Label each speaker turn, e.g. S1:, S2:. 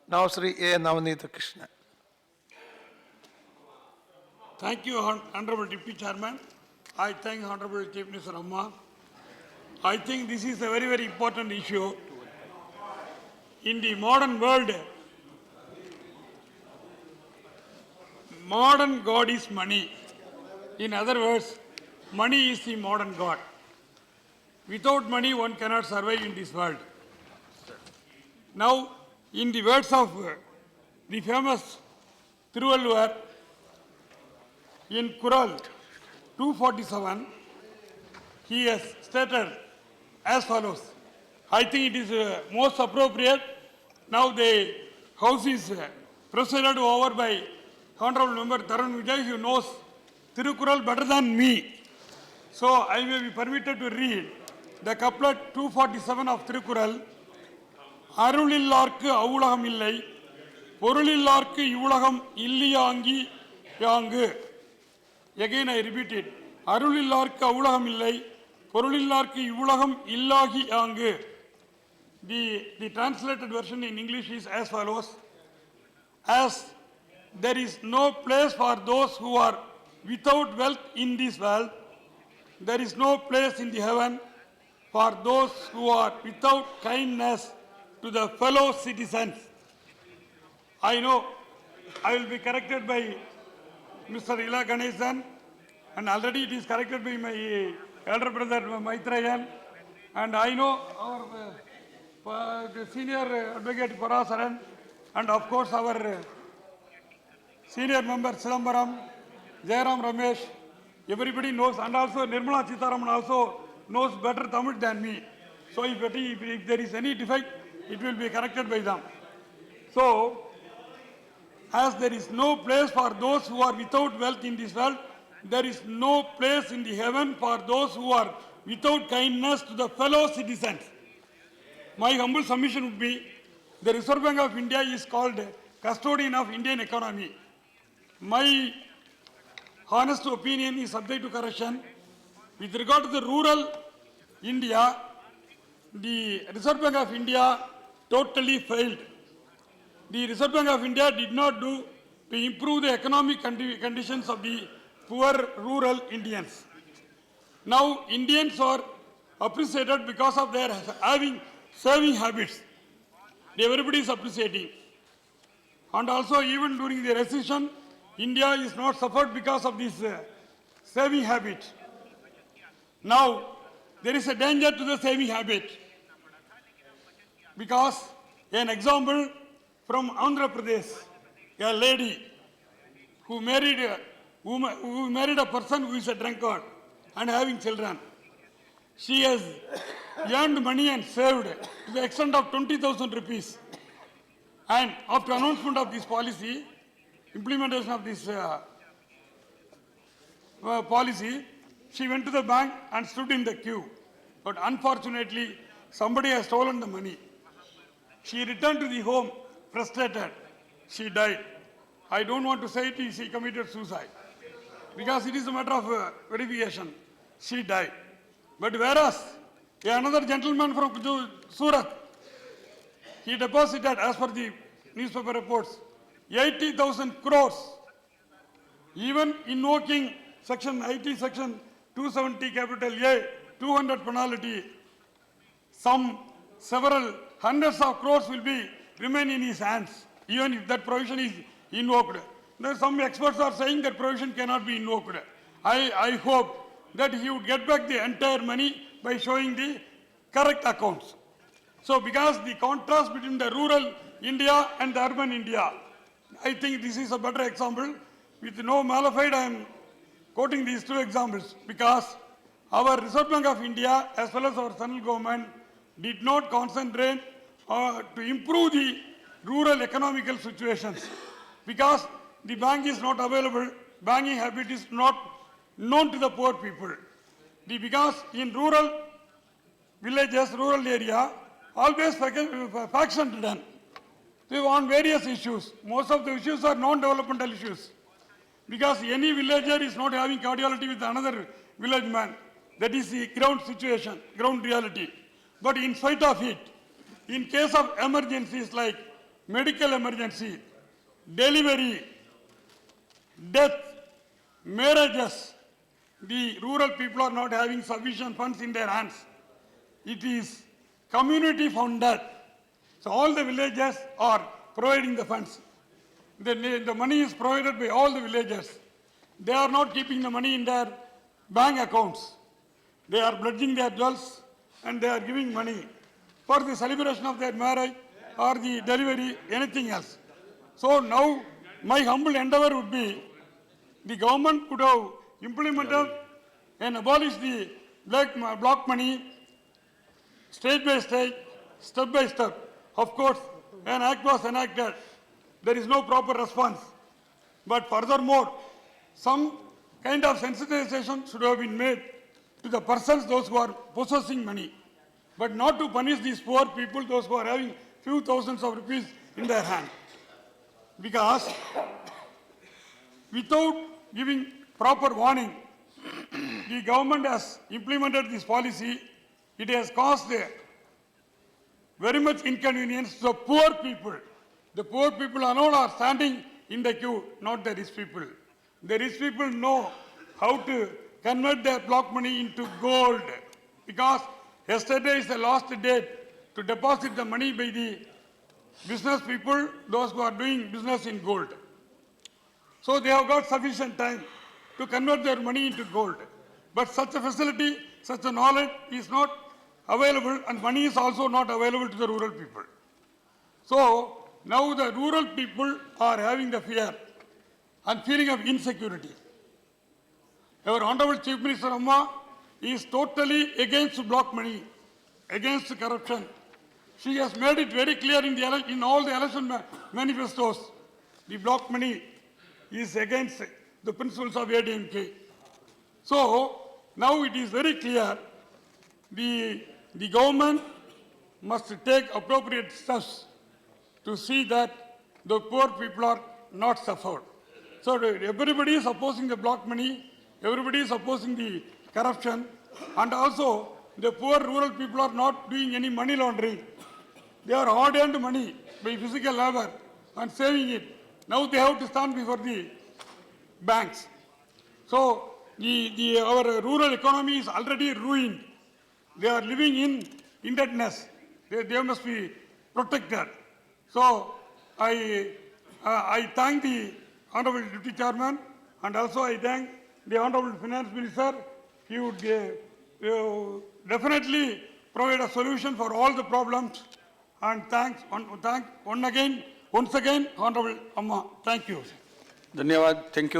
S1: Now Sri A. Navaneethakrishnan.
S2: Thank you, Honorable Deputy Chairman. I thank Honorable Chief Minister Amma. I think this is a very, very important issue. In the modern world, modern God is money. In other words, money is the modern God. Without money, one cannot survive in this world. Now, in the words of the famous Thiruvalluvar, in Kural 247, he has stated as follows. I think it is most appropriate. Now the House is presided over by Honorable Member Tarun Vijay, who knows Thirukural better than me. So I may be permitted to read the couplet 247 of Thirukural. அருளில்லார்க்கு அவுலகம் இல்லை பொருளில்லார்க்கு இவ்வுலகம் இல்லியாங்கி யாங்கு. Again I repeat it. அருளில்லார்க்கு அவுலகம் இல்லை பொருளில்லார்க்கு இவ்வுலகம் இல்லாகி யாங்கு. The translated version in English is as follows. As there is no place for those who are without wealth in this world, there is no place in the heaven for those who are without kindness to the fellow citizens. I know I will be corrected by Mr. Ila Ganesan, and already it is corrected by my elder brother Maitrayan, and I know our senior advocate Parasaran, and of course our senior member Silambaram, Jairam Ramesh, everybody knows, and also Nirmala Sitharaman also knows better Tamil than me. So if there is any defect, it will be corrected by them. So, as there is no place for those who are without wealth in this world, there is no place in the heaven for those who are without kindness to the fellow citizens. My humble submission would be, the Reserve Bank of India is called custodian of Indian economy. My honest opinion is subject to correction. With regard to the rural India, the Reserve Bank of India totally failed. The Reserve Bank of India did not do to improve the economic conditions of the poor rural Indians. Now Indians are appreciated because of their having saving habits. Everybody is appreciating. And also even during the recession, India is not suffered because of this saving habit. Now there is a danger to the saving habit. Because an example from Andhra Pradesh, a lady who married a person who is a drunkard and having children. She has earned money and saved to the extent of 20,000 rupees. And after announcement of this policy, implementation of this policy, she went to the bank and stood in the queue. But unfortunately, somebody has stolen the money. She returned to the home frustrated. She died. I don't want to say it, she committed suicide. Because it is a matter of verification. She died. But whereas another gentleman from Surat, he deposited, as per the newspaper reports, 80,000 crores. Even invoking section 270 capital A, 200 penalty, several hundreds of crores will remain in his hands, even if that provision is invoked. There are some experts are saying that provision cannot be invoked. I hope that he would get back the entire money by showing the correct accounts. So because the contrast between the rural India and the urban India, I think this is a better example. With no malafide, I am quoting these two examples because our Reserve Bank of India as well as our central government did not concentrate to improve the rural economical situations because the bank is not available, banking habit is not known to the poor people. Because in rural villages, rural area, always faction done. They want various issues. Most of the issues are non-developmental issues. Because any villager is not having cordiality with another village man. That is the ground situation, ground reality. But in spite of it, in case of emergencies like medical emergency, delivery, death, marriages, the rural people are not having sufficient funds in their hands. It is community funded. So all the villages are providing the funds. The money is provided by all the villages. They are not keeping the money in their bank accounts. They are pledging their jewels and they are giving money for the celebration of their marriage or the delivery, anything else. So now my humble endeavor would be the government could have implemented and abolished the block money stage by stage, step by step. Of course, an act was enacted. There is no proper response. But furthermore, some kind of sensitization should have been made to the persons, those who are possessing money, but not to punish these poor people, those who are having few thousands of rupees in their hand. Because without giving proper warning, the government has implemented this policy. It has caused very much inconvenience to the poor people. The poor people alone are standing in the queue, not the rich people. The rich people know how to convert their block money into gold, because yesterday is the last date to deposit the money by the business people, those who are doing business in gold. So they have got sufficient time to convert their money into gold. But such a facility, such a knowledge is not available, and money is also not available to the rural people. So now the rural people are having the fear and feeling of insecurity. Our Honorable Chief Minister Amma is totally against block money, against corruption. She has made it very clear in all the election manifestos. The block money is against the principles of ADMK. So now it is very clear the government must take appropriate steps to see that the poor people are not suffered. So everybody is opposing the block money, everybody is opposing the corruption, and also the poor rural people are not doing any money laundering. They are hard-earned money by physical labor and saving it. Now they have to stand before the banks. So our rural economy is already ruined. They are living in indebtedness. They must be protected. So I thank the Honorable Deputy Chairman, and also I thank the Honorable Finance Minister. He would definitely provide a solution for all the problems. And once again, Honorable Amma. Thank you.
S1: धन्यवाद. Thank you.